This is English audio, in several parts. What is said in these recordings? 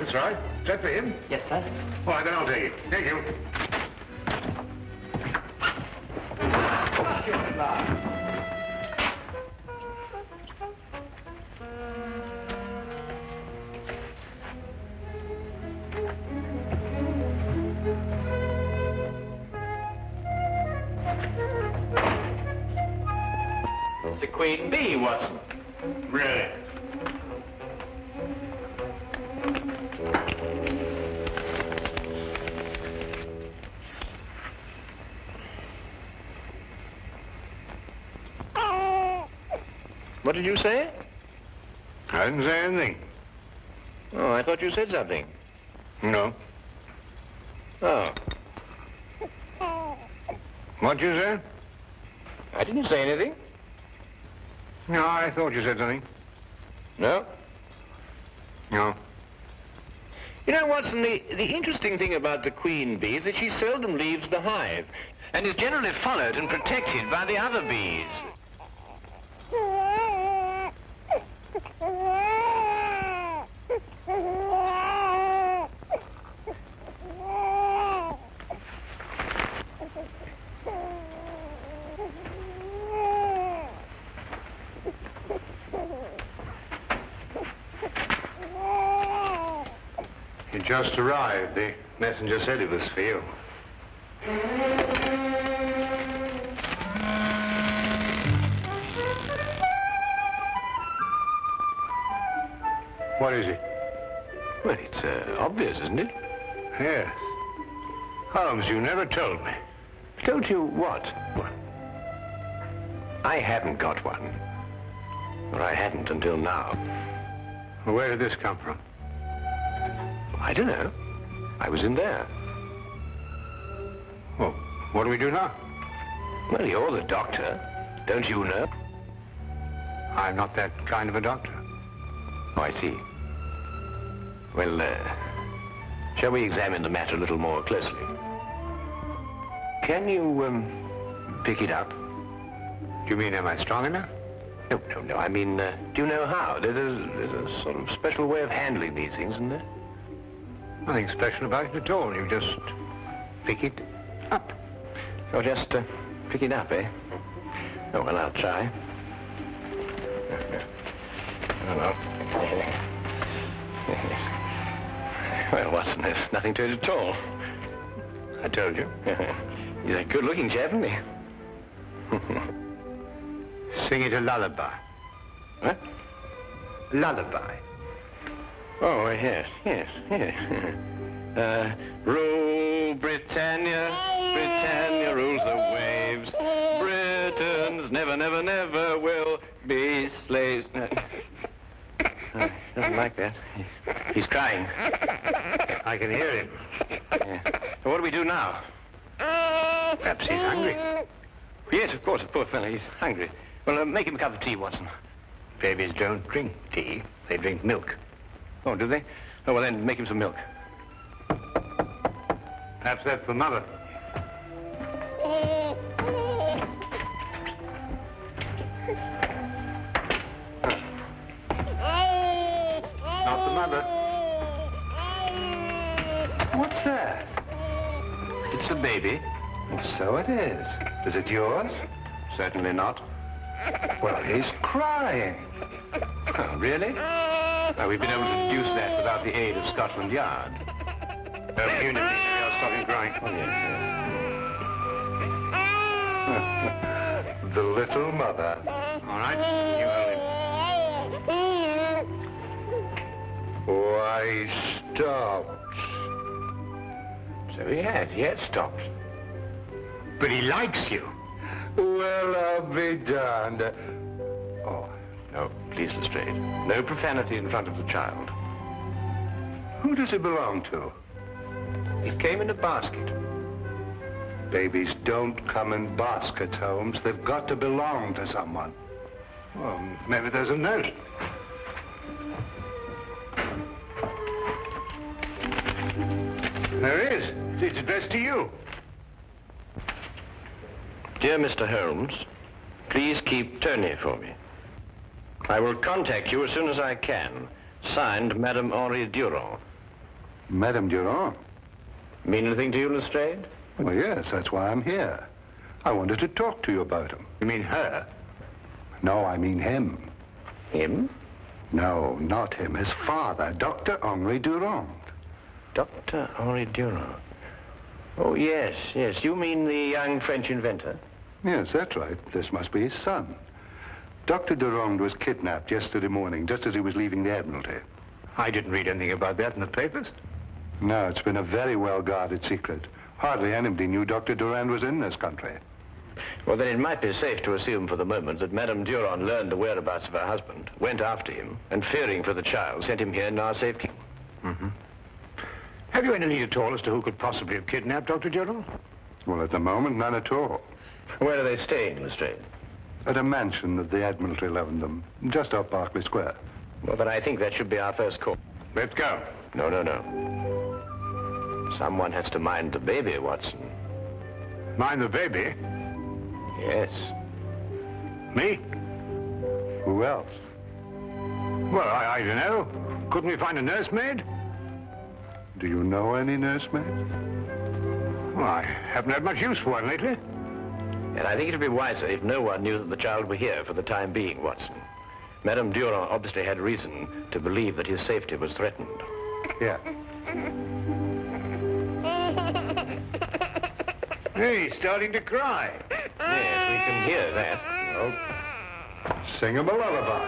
That's right. Is that for him? Yes, sir. All right, then I'll take it. Thank you. The Queen Bee, Watson. Really? What did you say? I didn't say anything. Oh, I thought you said something. No. Oh. What'd you say? I didn't say anything. No, I thought you said something. No? No. You know, Watson, the interesting thing about the queen bee is that she seldom leaves the hive and is generally followed and protected by the other bees. You just arrived. The messenger said it was for you. What is it? Well, it's obvious, isn't it? Yes. Holmes, you never told me. Told you what? What? I haven't got one. Or I hadn't until now. Well, where did this come from? I don't know. I was in there. Well, what do we do now? Well, you're the doctor. Don't you know? I'm not that kind of a doctor. Oh, I see. Well, shall we examine the matter a little more closely? Can you, pick it up? Do you mean, am I strong enough? No. I mean, do you know how? There's a sort of special way of handling these things, isn't there? Nothing special about it at all. You just pick it up. Oh, just pick it up, eh? Oh, well, I'll try. Oh, well. Well, Watson, there's nothing to it at all. I told you. He's a good-looking chap, isn't he? Sing it a lullaby. What? Lullaby. Oh, yes. Rule Britannia, Britannia rules the waves. Britons never, never, never will be slaves. He doesn't like that. He's crying. I can hear him. Yeah. So what do we do now? Perhaps he's hungry. Yes, of course, poor fellow, he's hungry. Well, make him a cup of tea, Watson. Babies don't drink tea. They drink milk. Oh, do they? Oh, well, then make him some milk. Perhaps that's for Mother. Not the Mother. What's that? It's a baby. So it is. Is it yours? Certainly not. Well, he's crying. Oh, really? Now, we've been able to deduce that without the aid of Scotland Yard. Unity. I'll stop him crying. Oh, yes. The little mother. All right, you hold him. Why, he stopped. So he has stopped. But he likes you. Well, I'll be darned. Oh, no, please, Lestrade. No profanity in front of the child. Who does it belong to? It came in a basket. Babies don't come in baskets, Holmes. They've got to belong to someone. Well, maybe there's a note. There is. It's addressed to you. Dear Mr. Holmes, please keep Tony for me. I will contact you as soon as I can. Signed, Madame Henri Durand. Madame Durand. Mean anything to you, Lestrade? Well, yes, that's why I'm here. I wanted to talk to you about him. You mean her? No, I mean him. Him? No, not him. His father, Dr. Henri Durand. Dr. Henri Durand. Oh, yes, yes. You mean the young French inventor? Yes, that's right. This must be his son. Dr. Durand was kidnapped yesterday morning, just as he was leaving the Admiralty. I didn't read anything about that in the papers. No, it's been a very well-guarded secret. Hardly anybody knew Dr. Durand was in this country. Well, then it might be safe to assume for the moment that Madame Durand learned the whereabouts of her husband, went after him, and fearing for the child, sent him here in our safekeeping. Mm-hmm. Have you any lead at all as to who could possibly have kidnapped Dr. Durand? Well, at the moment, none at all. Where are they staying, Lestrade? At a mansion that the Admiralty loaned them, just off Berkeley Square. Well, then I think that should be our first call. Let's go. No, no, no. Someone has to mind the baby, Watson. Mind the baby? Yes. Me? Who else? Well, I don't know. Couldn't we find a nursemaid? Do you know any nursemaids? Well, I haven't had much use for one lately. And I think it would be wiser if no one knew that the child were here for the time being, Watson. Madame Durand obviously had reason to believe that his safety was threatened. Yeah. Hey, he's starting to cry. Yes, we can hear that. Well, sing him a lullaby.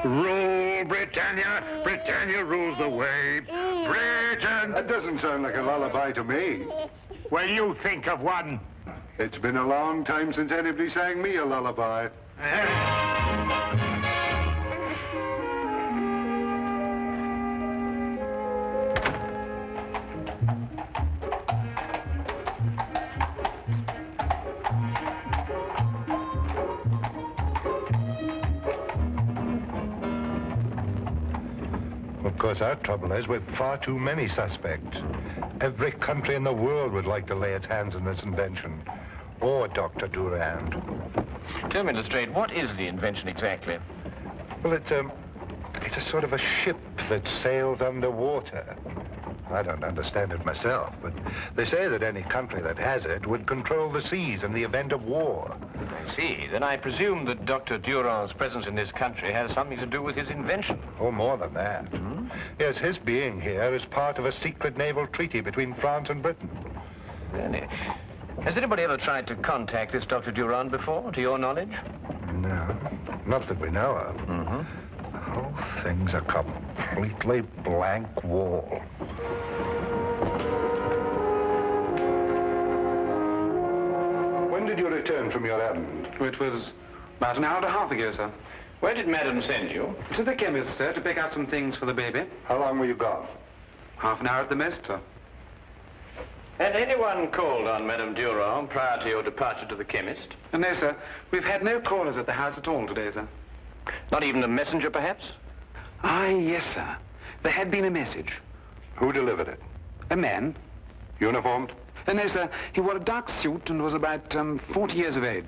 Rule, Britannia. Britannia rules the waves. Britain. That doesn't sound like a lullaby to me. Well, you think of one. It's been a long time since anybody sang me a lullaby. Of course, our trouble is with far too many suspects. Every country in the world would like to lay its hands on this invention. Or Dr. Durand. Tell me, Lestrade, what is the invention exactly? Well, it's a sort of a ship that sails underwater. I don't understand it myself, but they say that any country that has it would control the seas in the event of war. I see. Then I presume that Dr. Durand's presence in this country has something to do with his invention. Oh, more than that. Hmm? Yes, his being here is part of a secret naval treaty between France and Britain. Really? Has anybody ever tried to contact this Dr. Durand before, to your knowledge? No, not that we know of. Mm-hmm. The whole thing's a completely blank wall. When did you return from your errand? It was about an hour and a half ago, sir. Where did Madam send you? To the chemist, sir, to pick out some things for the baby. How long were you gone? Half an hour at the most, sir. Had anyone called on Madame Durand prior to your departure to the chemist? No, sir. We've had no callers at the house at all today, sir. Not even a messenger, perhaps? Ah, yes, sir. There had been a message. Who delivered it? A man. Uniformed? No, sir. He wore a dark suit and was about 40 years of age.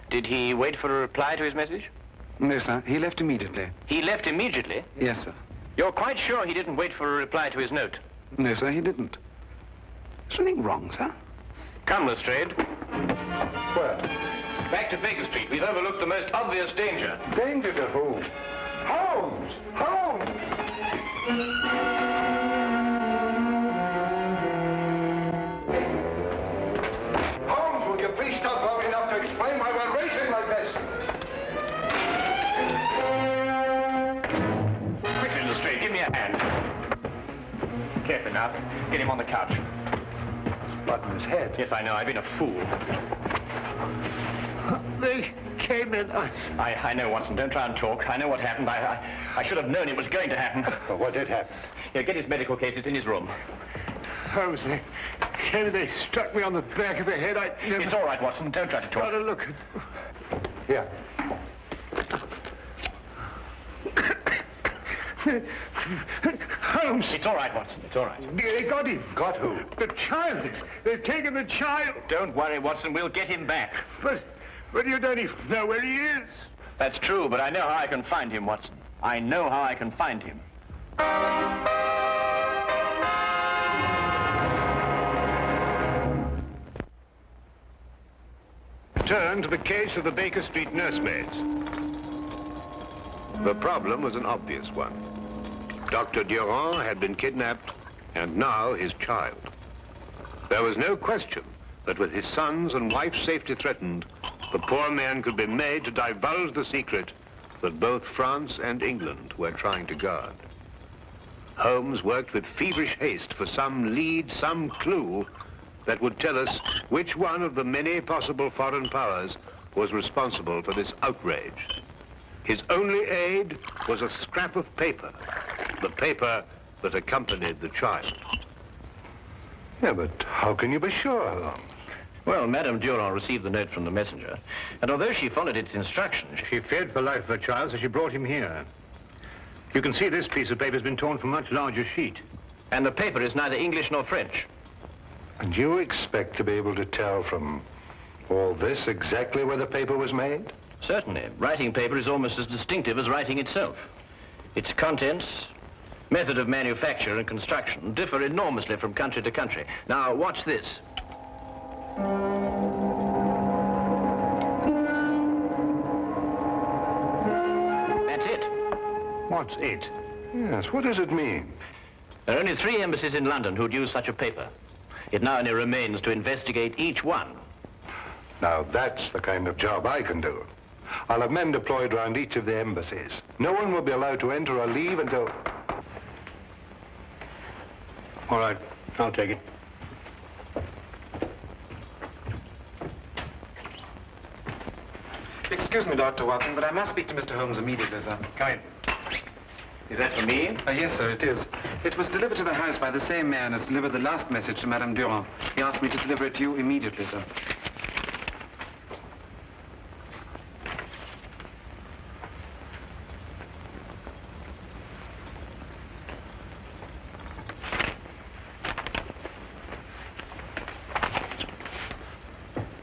Did he wait for a reply to his message? No, sir. He left immediately. He left immediately? Yes, sir. You're quite sure he didn't wait for a reply to his note? No, sir, he didn't. Something wrong, sir? Come, Lestrade. Where? Back to Baker Street. We've overlooked the most obvious danger. Danger to who? Holmes! Holmes! Holmes, will you please stop long enough to explain why we're racing like this? Quickly, Lestrade, give me a hand. Carefully now. Get him on the couch. Blood in his head. Yes, I know. I've been a fool. They came in. I know, Watson. Don't try and talk. I know what happened. I should have known it was going to happen. Well, what did happen? Here, get his medical case. It's in his room. Holmes, they struck me on the back of the head. I never... It's all right, Watson. Don't try to Got talk. to look. Here. Holmes! It's all right, Watson. It's all right. They got him. Got who? The child. They've taken the child. Don't worry, Watson. We'll get him back. But you don't even know where he is. That's true, but I know how I can find him, Watson. I know how I can find him. turn to the case of the Baker Street nursemaids. The problem was an obvious one. Dr. Durand had been kidnapped, and now his child. There was no question that with his son's and wife's safety threatened, the poor man could be made to divulge the secret that both France and England were trying to guard. Holmes worked with feverish haste for some lead, some clue that would tell us which one of the many possible foreign powers was responsible for this outrage. His only aid was a scrap of paper, the paper that accompanied the child. Yeah, but how can you be sure, Holmes? Well, Madame Durand received the note from the messenger, and although she followed its instructions, She feared for life of her child, so she brought him here. You can see this piece of paper has been torn from a much larger sheet. and the paper is neither English nor French. And you expect to be able to tell from all this exactly where the paper was made? Certainly. Writing paper is almost as distinctive as writing itself. Its contents, method of manufacture and construction differ enormously from country to country. Now, watch this. That's it. What's it? Yes, what does it mean? There are only 3 embassies in London who'd use such a paper. It now only remains to investigate each one. Now, that's the kind of job I can do. I'll have men deployed around each of the embassies. No one will be allowed to enter or leave until... All right, I'll take it. Excuse me, Dr. Watson, but I must speak to Mr. Holmes immediately, sir. Come in. Is that for me? Yes, sir, it is. It was delivered to the house by the same man as delivered the last message to Madame Durand. He asked me to deliver it to you immediately, sir.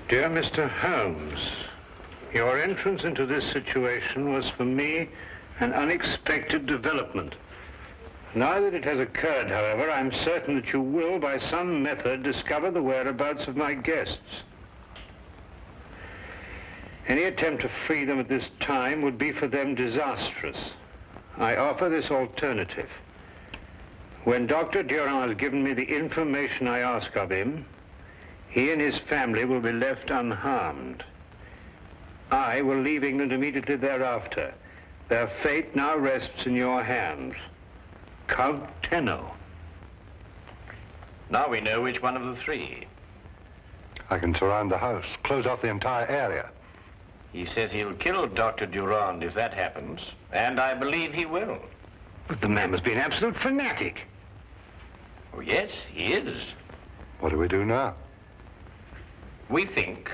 Dear Mr. Holmes, your entrance into this situation was for me an unexpected development. Now that it has occurred, however, I'm certain that you will, by some method, discover the whereabouts of my guests. Any attempt to free them at this time would be for them disastrous. I offer this alternative. When Dr. Durand has given me the information I ask of him, he and his family will be left unharmed. I will leave England immediately thereafter. Their fate now rests in your hands. Count Tenno. Now we know which one of the 3. I can surround the house, close off the entire area. He says he'll kill Dr. Durand if that happens, and I believe he will. But the man must be an absolute fanatic. Oh, yes, he is. What do we do now? We think.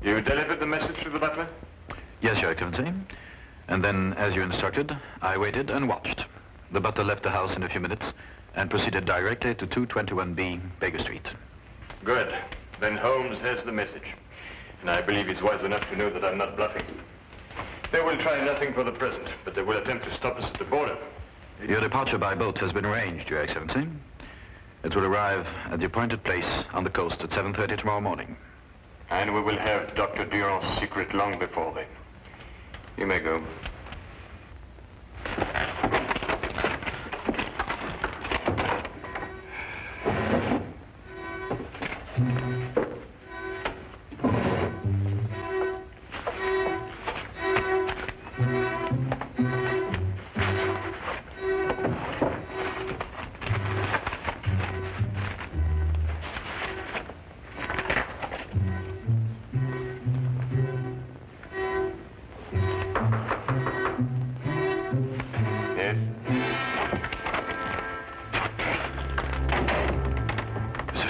You delivered the message to the butler? Yes, Your Excellency. And then, as you instructed, I waited and watched. The butler left the house in a few minutes and proceeded directly to 221B Baker Street. Good. Then Holmes has the message. And I believe he's wise enough to know that I'm not bluffing. They will try nothing for the present, but they will attempt to stop us at the border. Your departure by boat has been arranged, Your Excellency. It will arrive at the appointed place on the coast at 7:30 tomorrow morning. And we will have Dr. Durand's secret long before then. You may go.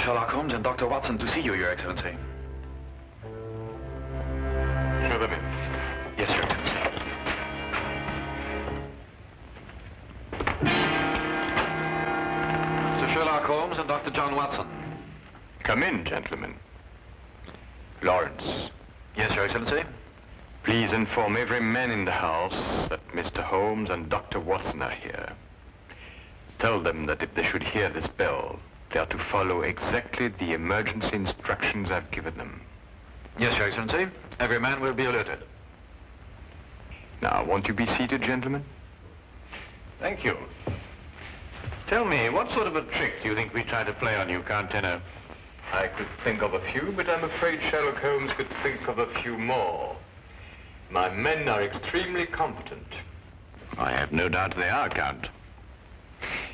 Sherlock Holmes and Dr. Watson to see you, Your Excellency. Show them in. Yes, Your Excellency. Sir Sherlock Holmes and Dr. John Watson. Come in, gentlemen. Lawrence. Yes, Your Excellency. Please inform every man in the house that Mr. Holmes and Dr. Watson are here. Tell them that if they should hear this bell, they are to follow exactly the emergency instructions I've given them. Yes, Your Excellency. Every man will be alerted. Now, won't you be seated, gentlemen? Thank you. Tell me, what sort of a trick do you think we try to play on you, Count Tenno? I could think of a few, but I'm afraid Sherlock Holmes could think of a few more. My men are extremely competent. I have no doubt they are, Count.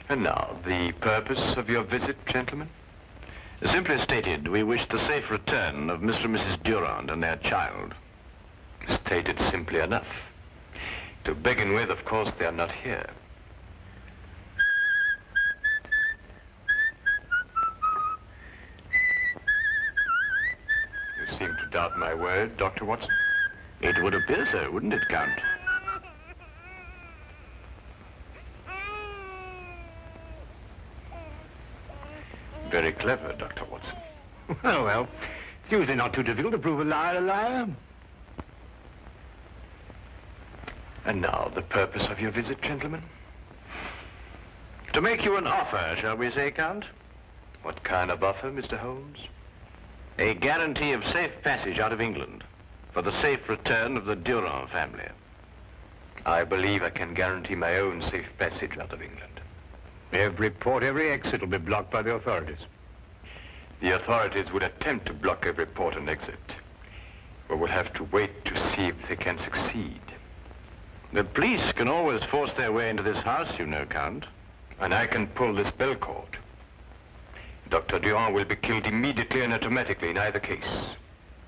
And now, the purpose of your visit, gentlemen? Simply stated, we wish the safe return of Mr. and Mrs. Durand and their child. Stated simply enough. To begin with, of course, they are not here. You seem to doubt my word, Dr. Watson. It would appear so, wouldn't it, Count? Very clever, Dr. Watson. Oh, well, it's usually not too difficult to prove a liar a liar. And now, the purpose of your visit, gentlemen? To make you an offer, shall we say, Count? What kind of offer, Mr. Holmes? A guarantee of safe passage out of England for the safe return of the Durand family. I believe I can guarantee my own safe passage out of England. Every port, every exit will be blocked by the authorities. The authorities would attempt to block every port and exit. But we'll have to wait to see if they can succeed. The police can always force their way into this house, you know, Count. And I can pull this bell cord. Dr. Durand will be killed immediately and automatically in either case.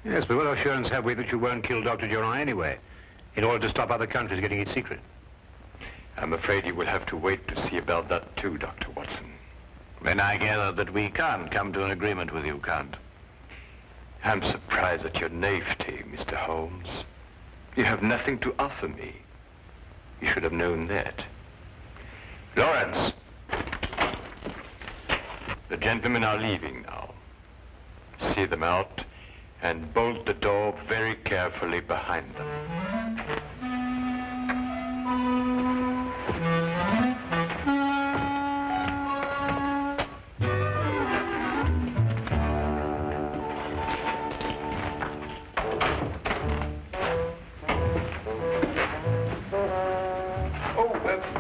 Yes, but what assurance have we that you won't kill Dr. Durand anyway, in order to stop other countries getting its secret? I'm afraid you will have to wait to see about that too, Dr. Watson. Then I gather that we can't come to an agreement with you, Count. I'm surprised at your naivety, Mr. Holmes. You have nothing to offer me. You should have known that. Lawrence! The gentlemen are leaving now. See them out and bolt the door very carefully behind them.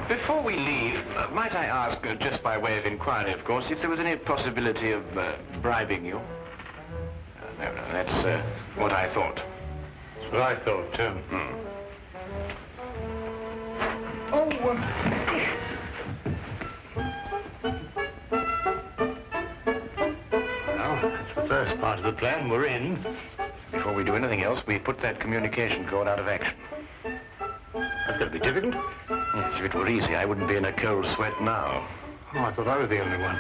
Before we leave, might I ask, just by way of inquiry, of course, if there was any possibility of bribing you? No, that's what I thought. That's what I thought, too. Well, that's the first part of the plan. We're in. Before we do anything else, we put that communication cord out of action. That's going to be difficult. Yes, if it were easy, I wouldn't be in a cold sweat now. Oh, I thought I was the only one.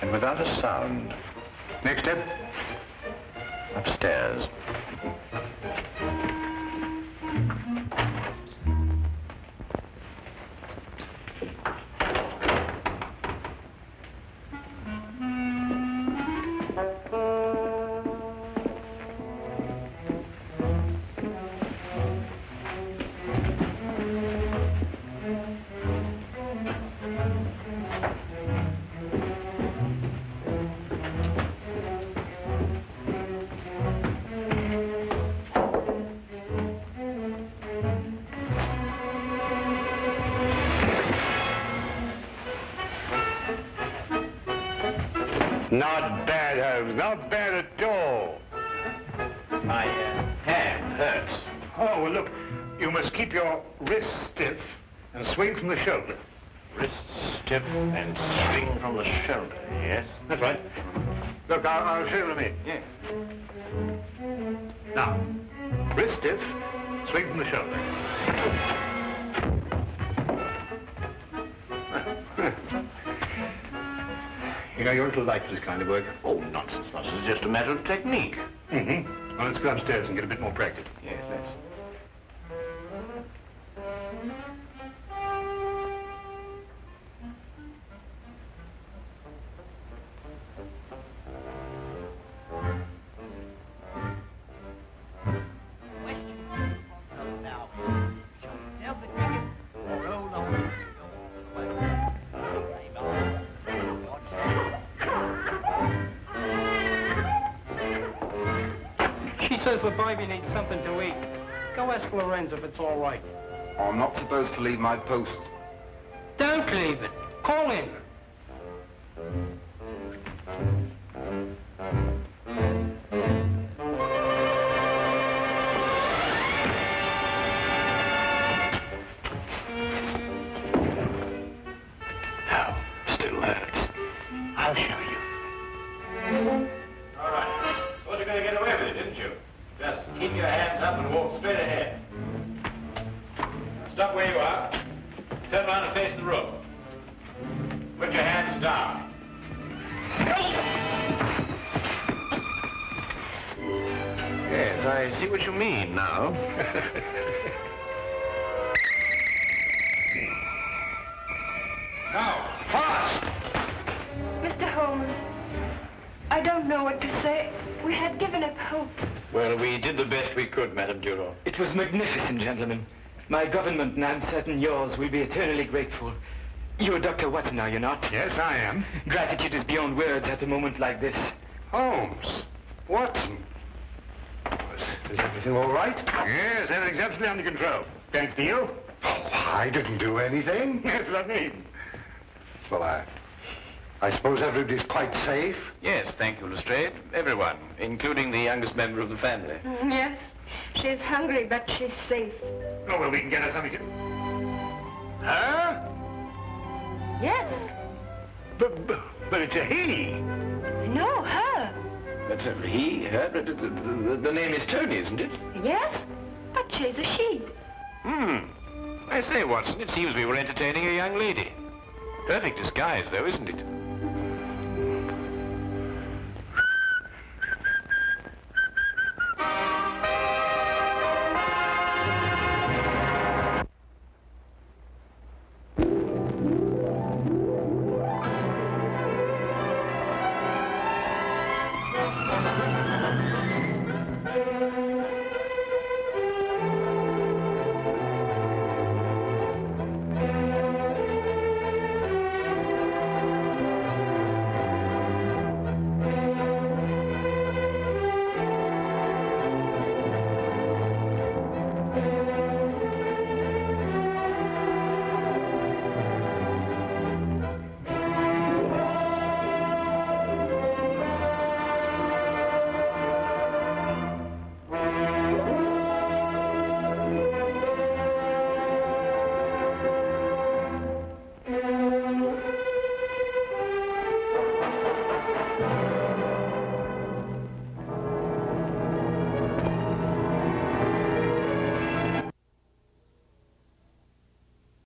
And without a sound. Next step? Upstairs. Not bad, Holmes. Not bad at all. My hand hurts. Oh, well, look, you must keep your wrist stiff and swing from the shoulder. Wrist stiff and swing from the shoulder. Yes. That's right. Look, I'll show you in a minute. Yes. Now, wrist stiff, swing from the shoulder. You know, you're a little light for this kind of work. Oh, nonsense, nonsense. It's just a matter of technique. Mm-hmm. Well, let's go upstairs and get a bit more practice. Yes, let's. She says the baby needs something to eat. Go ask Lorenz if it's all right. I'm not supposed to leave my post. Don't leave it. Call him. Now, still hurts. I'll show you. All right. Thought you were going to get away with it, didn't you? Just keep your hands up and walk straight ahead. Stop where you are. Turn around and face the room. Put your hands down. Yes, I see what you mean now. Now, fast! Mr. Holmes, I don't know what to say. We had given up hope. Well, we did the best we could, Madame Durand. It was magnificent, gentlemen. My government, and I'm certain yours, will be eternally grateful. You're Dr. Watson, are you not? Yes, I am. Gratitude is beyond words at a moment like this. Holmes. Watson. Is everything all right? Yes, everything's absolutely under control. Thanks to you. Oh, I didn't do anything. That's what I mean. Well, I suppose everybody's quite safe. Yes, thank you, Lestrade. Everyone, including the youngest member of the family. Yes, she's hungry, but she's safe. Oh, well, we can get her something to... Huh? Yes. But it's a he. No, her. But he, her, the name is Tony, isn't it? Yes, but she's a she. I say, Watson, it seems we were entertaining a young lady. Perfect disguise, though, isn't it?